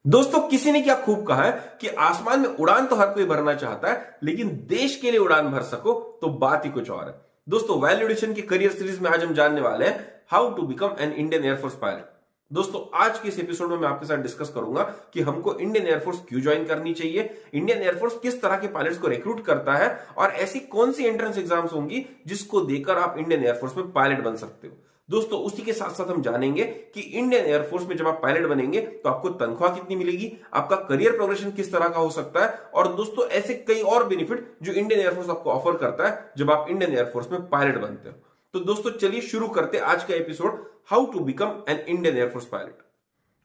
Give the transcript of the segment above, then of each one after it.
दोस्तों, किसी ने क्या खूब कहा है कि आसमान में उड़ान तो हर कोई भरना चाहता है, लेकिन देश के लिए उड़ान भर सको तो बात ही कुछ और है। दोस्तों, वैल्यू एडिशन की करियर सीरीज में आज हम जानने वाले हैं how to become an Indian air force pilot. दोस्तों, आज के इस एपिसोड में मैं आपके साथ डिस्कस करूंगा कि हमको इंडियन एयरफोर्स क्यों ज्वाइन करनी चाहिए, इंडियन एयरफोर्स किस तरह के पायलट्स को रिक्रूट करता है और ऐसी कौन सी एंट्रेंस एग्जाम्स होंगी जिसको देकर आप इंडियन एयरफोर्स में पायलट बन सकते हो। दोस्तों, उसी के साथ साथ हम जानेंगे कि इंडियन एयरफोर्स में जब आप पायलट बनेंगे तो आपको तनख्वाह कितनी मिलेगी, आपका करियर प्रोग्रेशन किस तरह का हो सकता है और दोस्तों ऐसे कई और बेनिफिट जो इंडियन एयरफोर्स आपको ऑफर करता है जब आप इंडियन एयरफोर्स में पायलट बनते हो। तो दोस्तों चलिए शुरू करते हैं आज का episode, how to become an Indian air force pilot.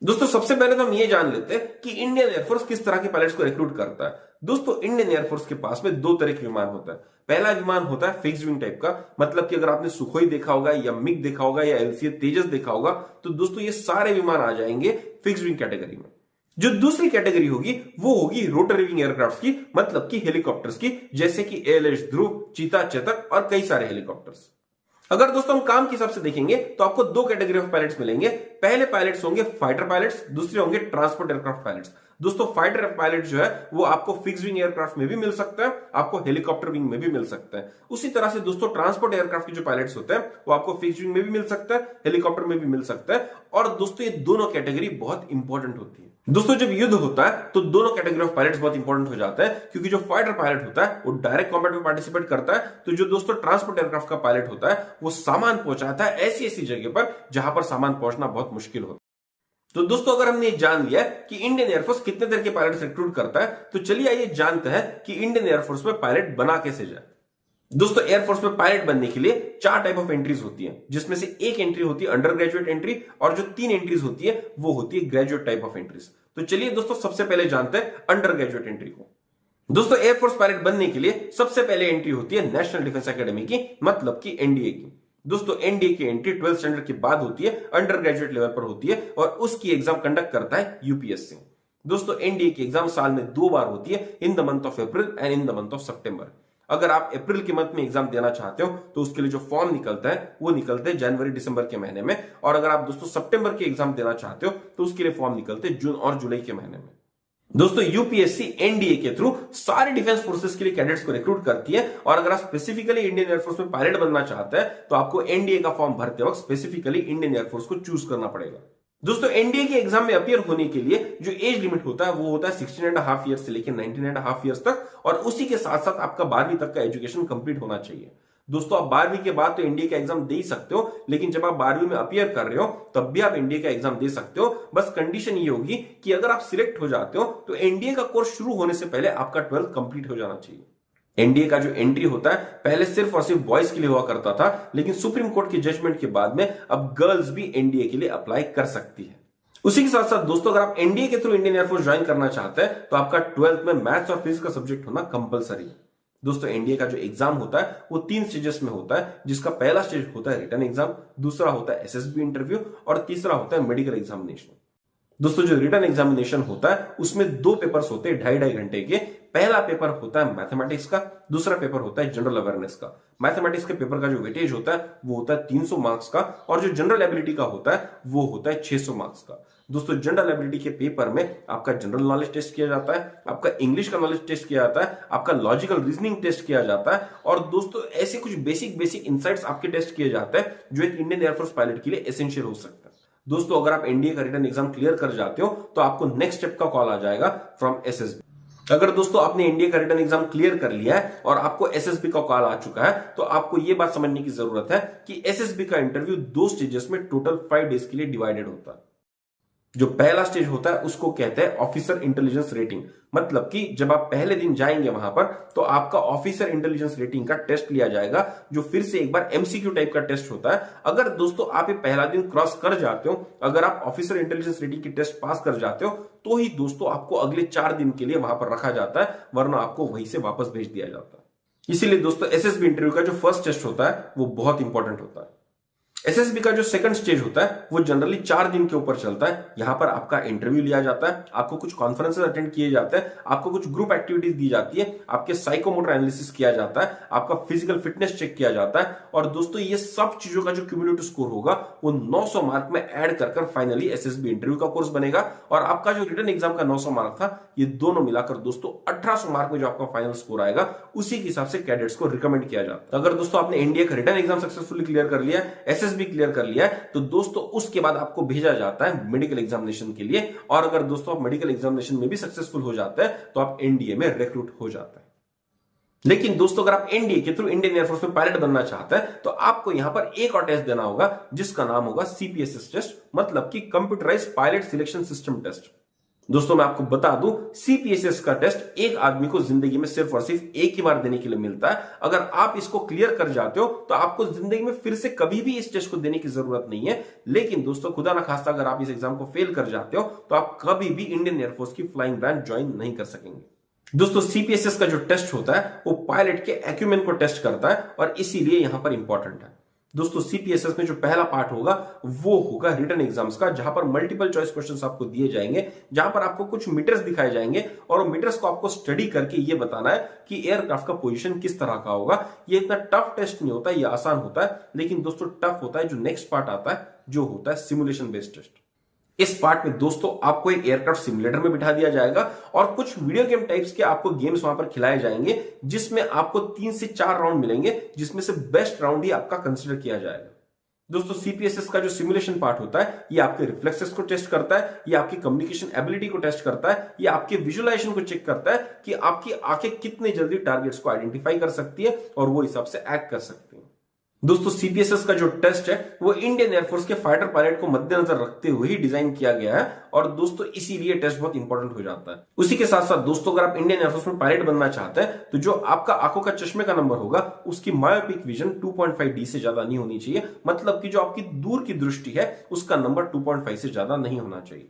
दोस्तों, सबसे पहले तो हम ये जान लेते हैं कि इंडियन एयरफोर्स किस तरह के पायलट्स को रिक्रूट करता है। दोस्तों, इंडियन एयरफोर्स के पास में दो तरह के विमान होता है। पहला विमान होता है फिक्स्ड विंग टाइप का, मतलब कि अगर आपने सुखोई देखा होगा या मिग देखा होगा या एलसीए तेजस देखा होगा तो दोस्तों ये सारे विमान आ जाएंगे फिक्स्ड विंग कैटेगरी में। जो दूसरी कैटेगरी होगी वो होगी रोटरी विंग एयरक्राफ्ट की, मतलब कि हेलीकॉप्टर्स की, जैसे कि एएलएच ध्रुव, चीता, चेतक और कई सारे हेलीकॉप्टर्स। अगर दोस्तों हम काम के हिसाब से देखेंगे तो आपको दो कैटेगरी ऑफ पायलट्स मिलेंगे। पहले पायलट्स होंगे फाइटर पायलट्स, दूसरे होंगे ट्रांसपोर्ट एयरक्राफ्ट पायलट्स। दोस्तों, फाइटर पायलट जो है वो आपको फिक्स्ड विंग एयरक्राफ्ट में भी मिल सकता है, आपको हेलीकॉप्टर विंग में भी मिल सकता है। उसी तरह से दोस्तों ट्रांसपोर्ट एयरक्राफ्ट के जो पायलट्स होते हैं वो आपको फिक्स्ड विंग में भी मिल सकता है, हेलीकॉप्टर में भी मिल सकता है। और दोस्तों ये दोनों कैटेगरी बहुत इंपॉर्टेंट होती है। दोस्तों, जब युद्ध होता है तो दोनों कैटेगरी ऑफ पायलट्स बहुत इंपॉर्टेंट हो जाता है, क्योंकि जो फाइटर पायलट होता है वो डायरेक्ट कॉम्बैट में पार्टिसिपेट करता है, तो जो दोस्तों ट्रांसपोर्ट एयरक्राफ्ट का पायलट होता है वो सामान पहुंचाता है ऐसी ऐसी जगह पर जहां पर सामान पहुंचना बहुत मुश्किल होता है। तो दोस्तों, अगर हमने जान लिया कि इंडियन एयरफोर्स कितने तरह के पायलट रिक्रूट करता है, तो चलिए आइए जानते हैं कि इंडियन एयरफोर्स में पायलट बना कैसे जाए। दोस्तों, एयरफोर्स में पायलट बनने के लिए चार टाइप ऑफ एंट्रीज होती हैं, जिसमें से एक एंट्री होती है अंडर ग्रेजुएट एंट्री और जो तीन एंट्रीज होती है वो होती है ग्रेजुएट टाइप ऑफ एंट्रीज। तो चलिए दोस्तों सबसे पहले जानते हैं अंडर ग्रेजुएट एंट्री को। दोस्तों, एयरफोर्स पायलट बनने के लिए सबसे पहले एंट्री होती है नेशनल डिफेंस एकेडमी की, मतलब कि एनडीए की। दोस्तों, एनडीए की एंट्री 12th स्टैंडर्ड के बाद होती है, अंडर ग्रेजुएट लेवल पर होती है और उसकी एग्जाम कंडक्ट करता है यूपीएससी। दोस्तों, एनडीए की एग्जाम साल में 2 बार होती है, in the month of April and in the month of September. अगर आप अप्रैल के मंथ में एग्जाम देना चाहते हो तो उसके लिए जो फॉर्म निकलता है वो निकलते हैं जनवरी दिसंबर के महीने में, और अगर आप दोस्तों सितंबर के एग्जाम देना चाहते हो तो उसके लिए फॉर्म निकलते हैं जून और जुलाई के महीने में। दोस्तों, यूपीएससी एनडीए के थ्रू सारे डिफेंस फोर्सेस के लिए कैडेट्स को रिक्रूट करती है, और अगर आप स्पेसिफिकली इंडियन एयरफोर्स में पायलट बनना चाहते हैं तो आपको एनडीए का फॉर्म भरते वक्त स्पेसिफिकली इंडियन एयरफोर्स को चूज करना पड़ेगा। दोस्तों, एनडीए के एग्जाम में अपीयर होने के लिए जो एज लिमिट होता है वो होता है 16.5 ईयर्स से लेकर 19.5 ईयर्स तक, और उसी के साथ साथ आपका 12वीं तक का एजुकेशन कंप्लीट होना चाहिए। दोस्तों, आप 12वीं के बाद तो एनडीए का एग्जाम दे ही सकते हो, लेकिन जब आप 12वीं में अपीयर कर रहे हो तब भी आप एनडीए का एग्जाम दे सकते हो। बस कंडीशन ये होगी कि अगर आप सिलेक्ट हो जाते हो तो एनडीए का कोर्स शुरू होने से पहले आपका 12th कंप्लीट हो जाना चाहिए। एनडीए का जो एंट्री होता है पहले सिर्फ और सिर्फ बॉयज के लिए हुआ करता था, लेकिन सुप्रीम कोर्ट की जजमेंट के बाद में अब गर्ल्स भी एनडीए के लिए अप्लाई कर सकती है। उसी के साथ साथ दोस्तों, अगर आप एनडीए के थ्रू इंडियन एयरफोर्स ज्वाइन करना चाहते हैं तो आपका 12th में मैथ्स और फिजिक्स का सब्जेक्ट होना कंपलसरी है। दोस्तों, एनडीए का जो एग्जाम होता है वो 3 स्टेजेस में होता है, जिसका पहला स्टेज होता है रिटन एग्जाम, दूसरा होता है एसएसबी इंटरव्यू और तीसरा होता है मेडिकल एग्जामिनेशन। दोस्तों, जो रिटन एग्जामिनेशन होता है उसमें 2 पेपर्स होते हैं 2.5 घंटे के। पहला पेपर होता है मैथमेटिक्स का, दूसरा पेपर होता है जनरल अवेयरनेस का। मैथमेटिक्स के पेपर का जो वेटेज होता है वो होता है 300 मार्क्स का, और जो जनरल एबिलिटी का होता है वो होता है 600 मार्क्स का। दोस्तों, जनरल एबिलिटी के पेपर में आपका जनरल नॉलेज टेस्ट किया जाता है, आपका इंग्लिश का नॉलेज टेस्ट किया जाता है, आपका लॉजिकल रीजनिंग टेस्ट किया जाता है, और दोस्तों ऐसे कुछ बेसिक इंसाइट्स आपके टेस्ट किए जाते हैं जो एक इंडियन एयरफोर्स पायलट के लिए एसेंशियल हो सकता है। दोस्तों, अगर आप एनडीए का रिटन एग्जाम क्लियर कर जाते हो तो आपको नेक्स्ट स्टेप का कॉल आ जाएगा फ्रॉम एसएसबी। अगर दोस्तों आपने एनडीए का रिटन एग्जाम क्लियर कर लिया है और आपको एसएसबी का कॉल आ चुका है तो आपको यह बात समझने की जरूरत है कि एसएसबी का इंटरव्यू 2 स्टेजेस में टोटल 5 डेज के लिए डिवाइडेड होता है। जो पहला स्टेज होता है उसको कहते हैं ऑफिसर इंटेलिजेंस रेटिंग, मतलब कि जब आप पहले दिन जाएंगे वहां पर तो आपका ऑफिसर इंटेलिजेंस रेटिंग का टेस्ट लिया जाएगा, जो फिर से एक बार एमसीक्यू टाइप का टेस्ट होता है। अगर दोस्तों आप ये पहला दिन क्रॉस कर जाते हो, अगर आप ऑफिसर इंटेलिजेंस रेटिंग की टेस्ट पास कर जाते हो तो ही दोस्तों आपको अगले 4 दिन के लिए वहां पर रखा जाता है, वरना आपको वहीं से वापस भेज दिया जाता है। इसीलिए दोस्तों एसएसबी इंटरव्यू का जो फर्स्ट टेस्ट होता है वो बहुत इंपॉर्टेंट होता है। एसएसबी का जो सेकंड स्टेज होता है वो जनरली 4 दिन के ऊपर चलता है। यहां पर आपका इंटरव्यू लिया जाता है, आपको कुछ कॉन्फ्रेंसेस अटेंड किए जाते हैं, आपको कुछ ग्रुप एक्टिविटीज दी जाती है, आपके साइकोमोटर एनालिसिस किया जाता है, आपका फिजिकल फिटनेस चेक किया जाता है और दोस्तों ये सब चीजों का जो क्यूमुलेटिव स्कोर होगा वो 900 मार्क में ऐड कर फाइनली एसएसबी इंटरव्यू का कोर्स बनेगा। और आपका जो रिटन एग्जाम का 900 मार्क था, ये दोनों मिलाकर दोस्तों 1800 मार्क में जो आपका फाइनल स्कोर आएगा उसी के हिसाब से कैडेट्स को रिकमेंड किया जाता है। अगर दोस्तों आपने एनडीए का रिटन एग्जाम सक्सेसफुली क्लियर कर लिया, एसएसबी क्लियर कर लिया है, तो दोस्तों उसके बाद आपको भेजा जाता है मेडिकल एग्जामिनेशन के लिए। और अगर दोस्तों आप मेडिकल एग्जामिनेशन में भी सक्सेसफुल हो जाते हैं तो आप एनडीए में रिक्रूट हो जाते हैं। लेकिन दोस्तों अगर आप एनडीए के थ्रू इंडियन एयरफोर्स में पायलट बनना चाहते हैं तो आपको यहां पर एक और टेस्ट देना होगा जिसका नाम होगा सीपीएसएस टेस्ट, मतलब कि computerised pilot selection system test. दोस्तों मैं आपको बता दूं, सीपीएसएस का टेस्ट एक आदमी को जिंदगी में सिर्फ और सिर्फ एक ही बार देने के लिए मिलता है। अगर आप इसको क्लियर कर जाते हो तो आपको जिंदगी में फिर से कभी भी इस टेस्ट को देने की जरूरत नहीं है। लेकिन दोस्तों खुदा ना खास्ता अगर आप इस एग्जाम को फेल कर जाते हो तो आप कभी भी इंडियन एयरफोर्स की फ्लाइंग ब्रांच ज्वाइन नहीं कर सकेंगे। दोस्तों सीपीएसएस का जो टेस्ट होता है वो पायलट के एक्यूमेन को टेस्ट करता है और इसीलिए यहां पर इंपॉर्टेंट है। दोस्तों सीपीएसएस में जो पहला पार्ट होगा वो होगा रिटन एग्जाम्स का, जहां पर मल्टीपल चॉइस क्वेश्चंस आपको दिए जाएंगे, जहां पर आपको कुछ मीटर्स दिखाए जाएंगे और मीटर्स को आपको स्टडी करके ये बताना है कि एयरक्राफ्ट का पोजीशन किस तरह का होगा। ये इतना टफ टेस्ट नहीं होता, ये आसान होता है, लेकिन दोस्तों टफ होता है जो नेक्स्ट पार्ट आता है, जो होता है सिमुलेशन बेस्ड टेस्ट। इस पार्ट में दोस्तों आपको एक एयरक्राफ्ट सिमुलेटर में बिठा दिया जाएगा और कुछ वीडियो गेम टाइप्स के आपको गेम्स वहां पर खिलाए जाएंगे, जिसमें आपको 3 से 4 राउंड मिलेंगे, जिसमें से बेस्ट राउंड ही आपका कंसीडर किया जाएगा। दोस्तों सीपीएसएस का जो सिमुलेशन पार्ट होता है ये आपके रिफ्लेक्सेस को टेस्ट करता है, ये आपकी कम्युनिकेशन एबिलिटी को टेस्ट करता है, ये आपके विजुअलाइजेशन को चेक करता है कि आपकी आंखें कितने जल्दी टारगेट्स को आइडेंटिफाई कर सकती है और वो हिसाब से एक्ट कर सकती है। दोस्तों सीपीएसएस का जो टेस्ट है वो इंडियन एयरफोर्स के फाइटर पायलट को मद्देनजर रखते हुए ही डिजाइन किया गया है और दोस्तों इसीलिए टेस्ट बहुत इंपॉर्टेंट हो जाता है। उसी के साथ साथ दोस्तों अगर आप इंडियन एयरफोर्स में पायलट बनना चाहते हैं तो जो आपका आंखों का चश्मे का नंबर होगा उसकी मायोपिक विजन 2.5D से ज्यादा नहीं होनी चाहिए, मतलब कि जो आपकी दूर की दृष्टि है उसका नंबर 2.5 से ज्यादा नहीं होना चाहिए।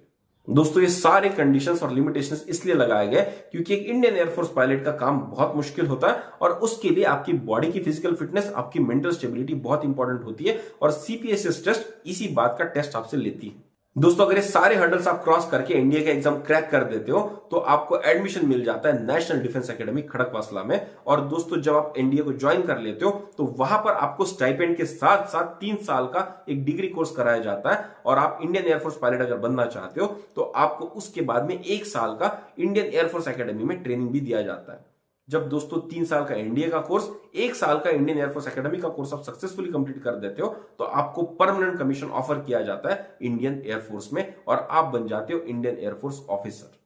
दोस्तों ये सारे कंडीशंस और लिमिटेशंस इसलिए लगाए गए क्योंकि एक इंडियन एयरफोर्स पायलट का काम बहुत मुश्किल होता है और उसके लिए आपकी बॉडी की फिजिकल फिटनेस, आपकी मेंटल स्टेबिलिटी बहुत इंपॉर्टेंट होती है और सीपीएसएस टेस्ट इसी बात का टेस्ट आपसे लेती है। दोस्तों अगर ये सारे हर्डल्स आप क्रॉस करके एनडीए का एग्जाम क्रैक कर देते हो तो आपको एडमिशन मिल जाता है नेशनल डिफेंस एकेडमी खड़कवासला में। और दोस्तों जब आप एनडीए को ज्वाइन कर लेते हो तो वहां पर आपको स्टाइपेंड के साथ साथ 3 साल का एक डिग्री कोर्स कराया जाता है और आप इंडियन एयरफोर्स पायलट अगर बनना चाहते हो तो आपको उसके बाद में 1 साल का इंडियन एयरफोर्स एकेडमी में ट्रेनिंग भी दिया जाता है। जब दोस्तों 3 साल का एनडीए का कोर्स, 1 साल का इंडियन एयरफोर्स एकेडमी का कोर्स आप सक्सेसफुली कंप्लीट कर देते हो तो आपको परमानेंट कमीशन ऑफर किया जाता है इंडियन एयरफोर्स में और आप बन जाते हो इंडियन एयरफोर्स ऑफिसर।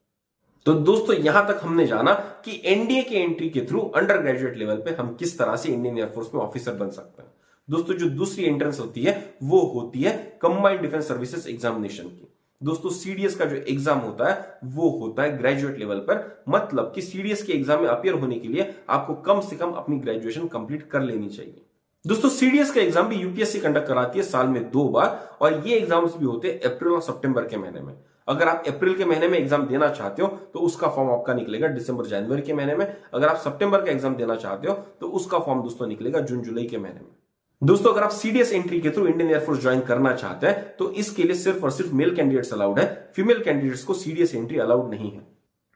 तो दोस्तों यहां तक हमने जाना कि एनडीए के एंट्री के थ्रू अंडर ग्रेजुएट लेवल पे हम किस तरह से इंडियन एयरफोर्स में ऑफिसर बन सकते हैं। दोस्तों जो दूसरी एंट्रेंस होती है वो होती है कंबाइंड डिफेंस सर्विसेज एग्जामिनेशन की। दोस्तों सीडीएस का जो एग्जाम होता है वो होता है ग्रेजुएट लेवल पर, मतलब कि सीडीएस के एग्जाम में अपीयर होने के लिए आपको कम से कम अपनी ग्रेजुएशन कंप्लीट कर लेनी चाहिए। दोस्तों सीडीएस का एग्जाम भी यूपीएससी कंडक्ट कराती है साल में 2 बार और ये एग्जाम्स भी होते हैं अप्रैल और सितंबर के महीने में। अगर आप अप्रैल के महीने में एग्जाम देना चाहते हो तो उसका फॉर्म आपका निकलेगा दिसंबर जनवरी के महीने में। अगर आप सितंबर का एग्जाम देना चाहते हो तो उसका फॉर्म दोस्तों निकलेगा जून जुलाई के महीने में। दोस्तों अगर आप सीडीएस एंट्री के थ्रू इंडियन एयरफोर्स ज्वाइन करना चाहते हैं तो इसके लिए सिर्फ और सिर्फ मेल कैंडिडेट्स अलाउड है, फीमेल कैंडिडेट्स को सीडीएस एंट्री अलाउड नहीं है।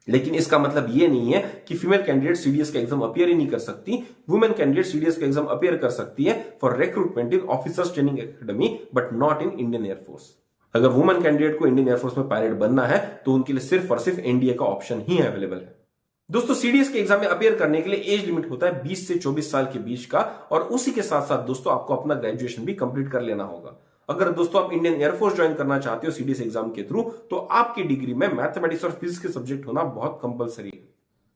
लेकिन इसका मतलब ये नहीं है कि फीमेल कैंडिडेट सीडीएस का एग्जाम अपीयर ही नहीं कर सकती। वुमेन कैंडिडेट सीडीएस का एग्जाम अपीयर कर सकती है for recruitment in officers training academy but not in Indian air force. अगर वुमेन कैंडिडेट को इंडियन एयरफोर्स में पायलट बनना है तो उनके लिए सिर्फ और सिर्फ एनडीए का ऑप्शन ही अवेलेबल है। दोस्तों सीडीएस के एग्जाम में अपीयर करने के लिए एज लिमिट होता है 20 से 24 साल के बीच का और उसी के साथ साथ दोस्तों आपको अपना ग्रेजुएशन भी कंप्लीट कर लेना होगा। अगर दोस्तों आप इंडियन एयरफोर्स ज्वाइन करना चाहते हो सीडीएस एग्जाम के थ्रू तो आपकी डिग्री में मैथमेटिक्स और फिजिक्स के सब्जेक्ट होना बहुत कंपलसरी है।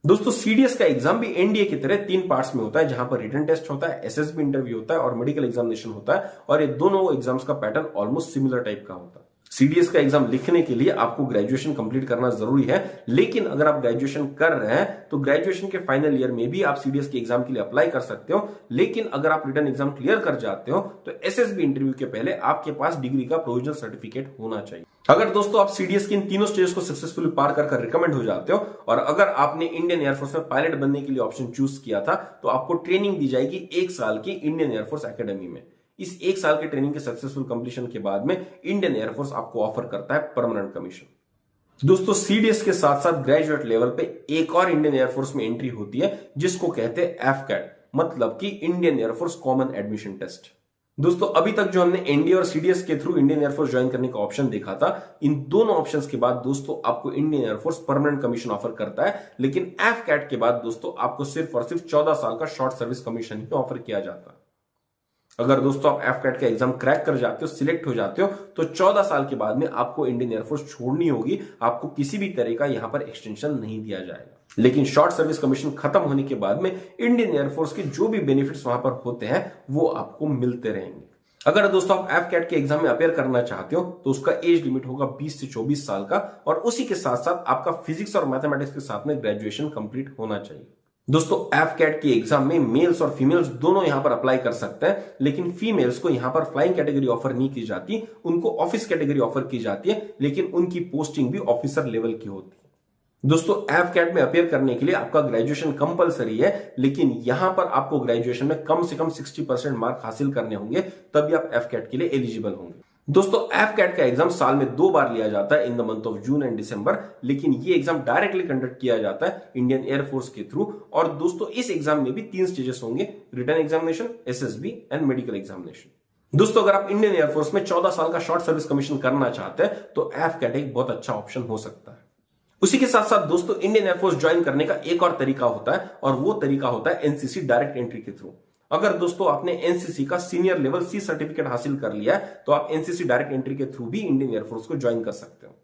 दोस्तों सीडीएस का एग्जाम भी एनडीए की तरह 3 पार्ट्स में होता है, जहां पर रिटन टेस्ट होता है, एसएसबी इंटरव्यू होता है और मेडिकल एग्जामिनेशन होता है और ये दोनों एग्जाम्स का पैटर्न ऑलमोस्ट सिमिलर टाइप का होता है। सीडीएस का एग्जाम लिखने के लिए आपको ग्रेजुएशन कंप्लीट करना जरूरी है, लेकिन अगर आप ग्रेजुएशन कर रहे हैं तो ग्रेजुएशन के फाइनल ईयर में भी आप सीडीएस के एग्जाम के लिए अप्लाई कर सकते हो। लेकिन अगर आप रिटन एग्जाम क्लियर कर जाते हो तो एसएसबी इंटरव्यू के पहले आपके पास डिग्री का प्रोविजनल सर्टिफिकेट होना चाहिए। अगर दोस्तों आप सीडीएस की इन तीनों स्टेज को सक्सेसफुली पार कर रिकमेंड हो जाते हो और अगर आपने इंडियन एयरफोर्स में पायलट बनने के लिए ऑप्शन चूज किया था तो आपको ट्रेनिंग दी जाएगी 1 साल की इंडियन एयरफोर्स एकेडमी में। इस 1 साल के ट्रेनिंग के सक्सेसफुल कंप्लीशन के बाद में इंडियन एयरफोर्स आपको ऑफर करता है परमानेंट कमीशन। दोस्तों सीडीएस के साथ साथ ग्रेजुएट लेवल पे एक और इंडियन एयरफोर्स में एंट्री होती है जिसको कहते हैं एफकैट, मतलब कि Indian air force common admission test. दोस्तों अभी तक जो हमने एनडीए और सीडीएस के थ्रू इंडियन एयरफोर्स ज्वाइन करने का ऑप्शन देखा था, इन दोनों ऑप्शंस के बाद दोस्तों आपको Indian air force permanent commission offer करता है, लेकिन एफकैट के बाद दोस्तों आपको सिर्फ और सिर्फ 14 साल का शॉर्ट सर्विस कमीशन ही ऑफर किया जाता है। अगर दोस्तों आप एफकैट का एग्जाम क्रैक कर जाते हो, सिलेक्ट हो जाते हो, तो 14 साल के बाद में आपको इंडियन एयरफोर्स छोड़नी होगी, आपको किसी भी तरह का यहां पर एक्सटेंशन नहीं दिया जाएगा। लेकिन शॉर्ट सर्विस कमीशन खत्म होने के बाद में इंडियन एयरफोर्स के जो भी बेनिफिट्स वहां पर होते हैं वो आपको मिलते रहेंगे। अगर दोस्तों आप एफकैट के एग्जाम में अपेयर करना चाहते हो तो उसका एज लिमिट होगा 20 से 24 साल का, और उसी के साथ साथ आपका फिजिक्स और मैथमेटिक्स के साथ में ग्रेजुएशन कंप्लीट होना चाहिए। दोस्तों एफकैट की एग्जाम में मेल्स और फीमेल्स दोनों यहां पर अप्लाई कर सकते हैं, लेकिन फीमेल्स को यहां पर फ्लाइंग कैटेगरी ऑफर नहीं की जाती, उनको ऑफिस कैटेगरी ऑफर की जाती है, लेकिन उनकी पोस्टिंग भी ऑफिसर लेवल की होती है। दोस्तों एफकैट में अपेयर करने के लिए आपका ग्रेजुएशन कंपलसरी है, लेकिन यहां पर आपको ग्रेजुएशन में कम से कम 60% मार्क हासिल करने होंगे, तभी आप एफकैट के लिए एलिजिबल होंगे। दोस्तों एफकैट का एग्जाम साल में 2 बार लिया जाता है, in the month of June and December, लेकिन ये एग्जाम डायरेक्टली कंडक्ट किया जाता है इंडियन एयरफोर्स के थ्रू। और दोस्तों इस एग्जाम में भी 3 स्टेजेस होंगे, written examination, SSB and medical examination. दोस्तों अगर आप इंडियन एयरफोर्स में 14 साल का शॉर्ट सर्विस कमीशन करना चाहते हैं तो एफकैट एक बहुत अच्छा ऑप्शन हो सकता है। उसी के साथ साथ दोस्तों इंडियन एयरफोर्स ज्वाइन करने का एक और तरीका होता है, और वो तरीका होता है एनसीसी डायरेक्ट एंट्री के थ्रू। अगर दोस्तों आपने एनसीसी का सीनियर लेवल सी सर्टिफिकेट हासिल कर लिया है तो आप एनसीसी डायरेक्ट एंट्री के थ्रू भी इंडियन एयरफोर्स को ज्वाइन कर सकते हो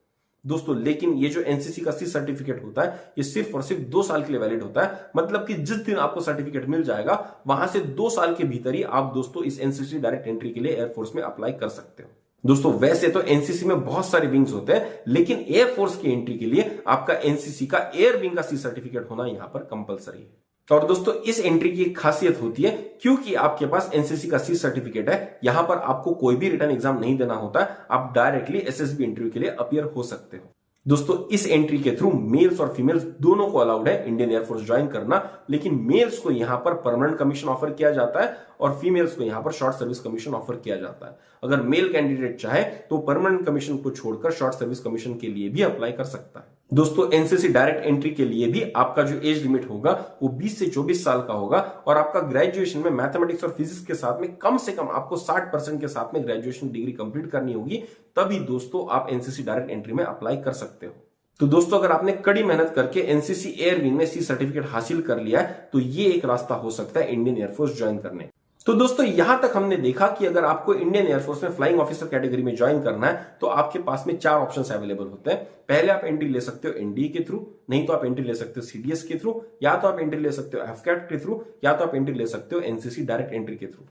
दोस्तों। लेकिन ये जो एनसीसी का सी सर्टिफिकेट होता है ये सिर्फ और सिर्फ 2 साल के लिए वैलिड होता है, मतलब कि जिस दिन आपको सर्टिफिकेट मिल जाएगा वहां से 2 साल के भीतर ही आप दोस्तों इस एनसीसी डायरेक्ट एंट्री के लिए एयरफोर्स में अप्लाई कर सकते हो। दोस्तों वैसे तो एनसीसी में बहुत सारे विंग्स होते हैं, लेकिन एयरफोर्स की एंट्री के लिए आपका एनसीसी का एयर विंग का सी सर्टिफिकेट होना यहां पर कंपलसरी है। और दोस्तों इस एंट्री की एक खासियत होती है, क्योंकि आपके पास एनसीसी का सी सर्टिफिकेट है, यहां पर आपको कोई भी रिटन एग्जाम नहीं देना होता, आप डायरेक्टली एसएसबी इंटरव्यू के लिए अपीयर हो सकते हो। दोस्तों इस एंट्री के थ्रू मेल्स और फीमेल्स दोनों को अलाउड है इंडियन एयरफोर्स ज्वाइन करना, लेकिन मेल्स को यहां पर परमानेंट कमीशन ऑफर किया जाता है और फीमेल्स को यहां पर शॉर्ट सर्विस कमीशन ऑफर किया जाता है। अगर मेल कैंडिडेट चाहे तो परमानेंट कमीशन को छोड़कर शॉर्ट सर्विस कमीशन के लिए भी अप्लाई कर सकता है। दोस्तों एनसीसी डायरेक्ट एंट्री के लिए भी आपका जो एज लिमिट होगा वो 20 से 24 साल का होगा, और आपका ग्रेजुएशन में मैथमेटिक्स और फिजिक्स के साथ में कम से कम आपको 60% के साथ में ग्रेजुएशन डिग्री कंप्लीट करनी होगी, तभी दोस्तों आप एनसीसी डायरेक्ट एंट्री में अप्लाई कर सकते हो। तो दोस्तों अगर आपने कड़ी मेहनत करके एनसीसी एयर विंग में सी सर्टिफिकेट हासिल कर लिया है तो ये एक रास्ता हो सकता है इंडियन एयरफोर्स ज्वाइन करने। तो दोस्तों यहां तक हमने देखा कि अगर आपको इंडियन एयरफोर्स में फ्लाइंग ऑफिसर कैटेगरी में ज्वाइन करना है तो आपके पास में 4 ऑप्शंस अवेलेबल होते हैं। पहले आप एंट्री ले सकते हो एनडीए के थ्रू, नहीं तो आप एंट्री ले सकते हो सीडीएस के थ्रू, या तो आप एंट्री ले सकते हो एफकैट के थ्रू, या तो आप एंट्री ले सकते हो एनसीसी डायरेक्ट एंट्री के थ्रू।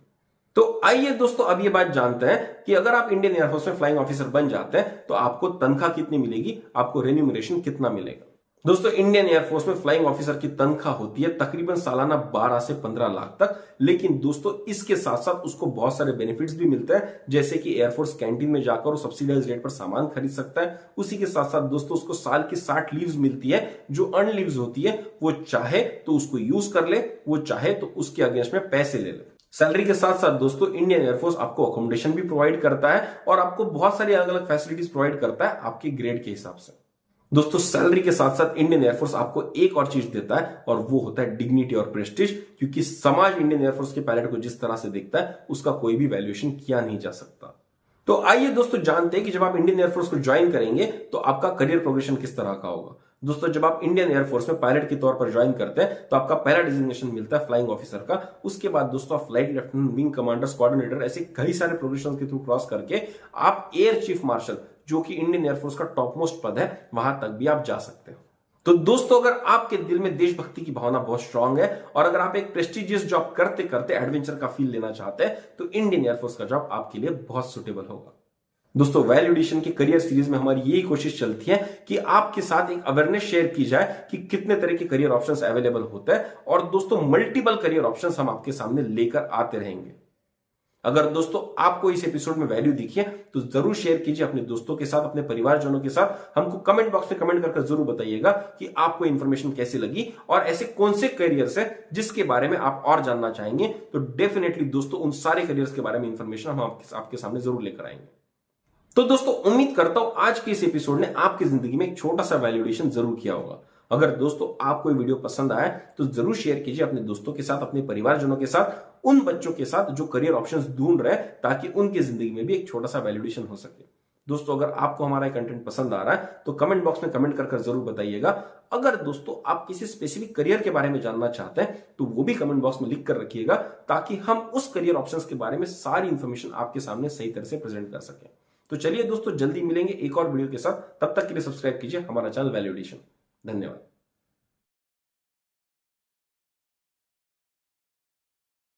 तो आइए दोस्तों अब ये बात जानते हैं कि अगर आप इंडियन एयरफोर्स में फ्लाइंग ऑफिसर बन जाते हैं तो आपको तनख्वाह कितनी मिलेगी, आपको रेन्यूमरेशन कितना मिलेगा। दोस्तों इंडियन एयरफोर्स में फ्लाइंग ऑफिसर की तनख्वाह होती है तकरीबन सालाना 12 से 15 लाख तक, लेकिन दोस्तों इसके साथ साथ उसको बहुत सारे बेनिफिट्स भी मिलते हैं, जैसे कि एयरफोर्स कैंटीन में जाकर वो सब्सिडाइज रेट पर सामान खरीद सकता है। उसी के साथ साथ दोस्तों उसको साल की 60 लीव्स मिलती है, जो अर्न लीव्स होती है वो चाहे तो उसको यूज कर ले, वो चाहे तो उसके अगेंस्ट में पैसे ले ले। सैलरी के साथ साथ दोस्तों इंडियन एयरफोर्स आपको अकोमोडेशन भी प्रोवाइड करता है और आपको बहुत सारी अलग अलग फैसिलिटीज प्रोवाइड करता है आपके ग्रेड के हिसाब से। दोस्तों सैलरी के साथ साथ इंडियन एयरफोर्स आपको एक और चीज देता है और वो होता है डिग्निटी और प्रेस्टीज, क्योंकि समाज इंडियन एयरफोर्स के पायलट को जिस तरह से देखता है उसका कोई भी वैल्यूएशन किया नहीं जा सकता। तो आइए दोस्तों जानते हैं कि जब आप इंडियन एयरफोर्स को ज्वाइन करेंगे तो आपका करियर प्रोग्रेशन किस तरह का होगा। दोस्तों जब आप इंडियन एयरफोर्स में पायलट के तौर पर ज्वाइन करते हैं तो आपका पहला डिजिग्नेशन मिलता है फ्लाइंग ऑफिसर का। उसके बाद दोस्तों आप flight lieutenant, wing commander, squadron leader, ऐसे कई सारे प्रोग्रेशन के थ्रू क्रॉस करके आप एयर चीफ मार्शल, जो कि इंडियन एयरफोर्स का टॉप मोस्ट पद है, वहां तक भी आप जा सकते हो। तो दोस्तों अगर आपके दिल में देशभक्ति की भावना बहुत स्ट्रांग है और अगर आप एक प्रेस्टिजियस जॉब करते करते एडवेंचर का फील लेना चाहते हैं तो इंडियन एयरफोर्स का जॉब आपके लिए बहुत सुटेबल होगा। दोस्तों वैल्यू एडिशन की करियर सीरीज में हमारी यही कोशिश चलती है कि आपके साथ एक अवेयरनेस शेयर की जाए कि कितने तरह के करियर ऑप्शंस अवेलेबल होते हैं, और दोस्तों मल्टीपल करियर ऑप्शंस हम आपके सामने लेकर आते रहेंगे। अगर दोस्तों आपको इस एपिसोड में वैल्यू दिखी है तो जरूर शेयर कीजिए अपने दोस्तों के साथ, अपने परिवारजनों के साथ। हमको कमेंट बॉक्स में कमेंट करके जरूर बताइएगा कि आपको इन्फॉर्मेशन कैसी लगी और ऐसे कौन से करियर्स है जिसके बारे में आप और जानना चाहेंगे। तो डेफिनेटली दोस्तों उन सारे करियर्स के बारे में इंफॉर्मेशन हम आपके सामने जरूर लेकर आएंगे। तो दोस्तों उम्मीद करता हूं आज के इस एपिसोड ने आपकी जिंदगी में एक छोटा सा वैल्यूएशन जरूर किया होगा। अगर दोस्तों आपको ये वीडियो पसंद आया तो जरूर शेयर कीजिए अपने दोस्तों के साथ, अपने परिवारजनों के साथ, उन बच्चों के साथ जो करियर ऑप्शंस ढूंढ रहे हैं, ताकि उनकी जिंदगी में भी एक छोटा सा वैल्यूएशन हो सके। दोस्तों अगर आपको हमारा कंटेंट पसंद आ रहा है तो कमेंट बॉक्स में कमेंट कर जरूर बताइएगा। अगर दोस्तों आप किसी स्पेसिफिक करियर के बारे में जानना चाहते हैं तो वो भी कमेंट बॉक्स में लिख कर रखिएगा, ताकि हम उस करियर ऑप्शंस के बारे में सारी इंफॉर्मेशन आपके सामने सही तरह से प्रेजेंट कर सकें। तो चलिए दोस्तों जल्दी मिलेंगे एक और वीडियो के साथ, तब तक के लिए सब्सक्राइब कीजिए हमारा चैनल वैल्यू एडिशन। धन्यवाद।